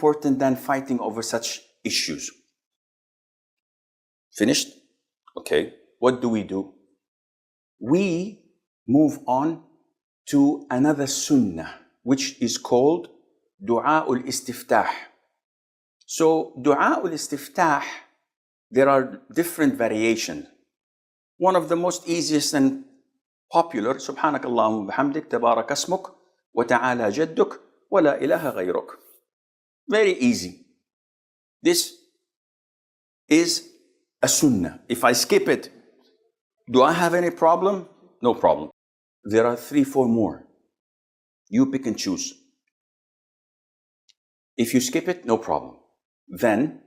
important than fighting over such issues. Finished? Okay. What do? We move on to another sunnah, which is called Dua ul-Istiftah. So Dua ul-Istiftah, there are different variations. One of the most easiest and popular, Subhanak Allahumma bihamdik, tabarak asmuk, wa ta'ala jadduk, wa la ilaha ghayruk. Very easy. This is a sunnah. If I skip it, do I have any problem? No problem. There are 3-4 more. You pick and choose. If you skip it, no problem. Then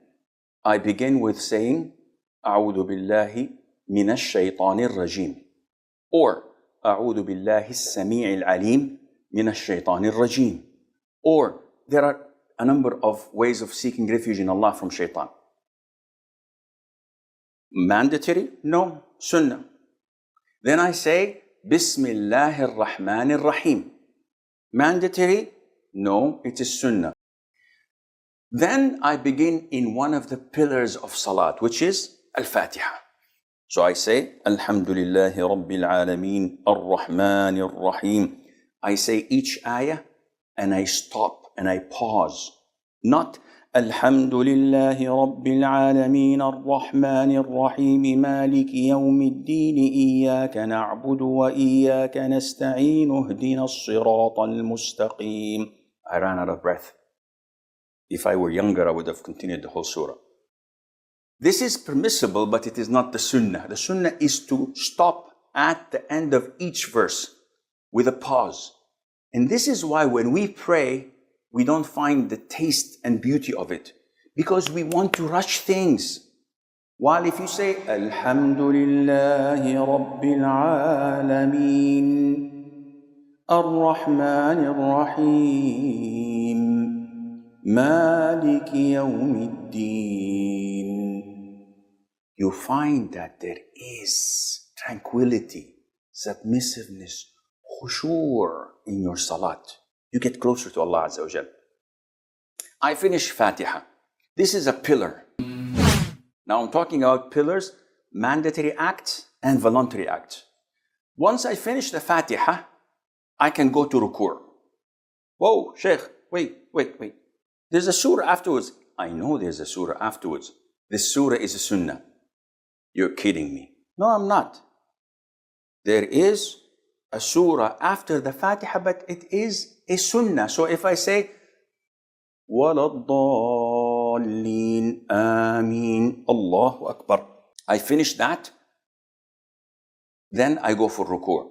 I begin with saying, A'udhu billahi minash shaytanir rajim. Or, A'udhu billahi as-sami'il alim minash shaytanir rajim. Or, there are a number of ways of seeking refuge in Allah from shaitan. Mandatory? No. Sunnah. Then I say, Bismillahir Rahmanir Rahim. Mandatory? No, it is sunnah. Then I begin in one of the pillars of salat, which is Al-Fatiha. So I say, Alhamdulillahi Rabbil Alameen, Ar-Rahmanir Rahim. I say each ayah and I stop and I pause. Not Alhamdulillahi Rabbil Alameen, Ar-Rahmanir Rahim, Maliki Yawmiddin, Iyaka na'budu wa Iyaka nasta'een, Uhdina as-sirata al-mustaqim. I ran out of breath. If I were younger, I would have continued the whole surah. This is permissible, but it is not the sunnah. The sunnah is to stop at the end of each verse with a pause. And this is why when we pray, we don't find the taste and beauty of it, because we want to rush things. While if you say, Alhamdulillahi Rabbil Alameen, Ar-Rahmanir Rahim, Maliki Yawmiddin, you find that there is tranquility, submissiveness, khushu' in your salat. You get closer to Allah Azza wa Jal. I finish Fatiha. This is a pillar. Now I'm talking about pillars, mandatory acts and voluntary acts. Once I finish the Fatiha, I can go to ruku'. Whoa, Sheikh, wait. There's a surah afterwards. I know there's a surah afterwards. This surah is a sunnah. You're kidding me. No, I'm not. There is a surah after the Fatiha, but it is a sunnah. So if I say, وَلَضَّالِّينَ Ameen, Allahu Akbar, I finish that, then I go for ruku'.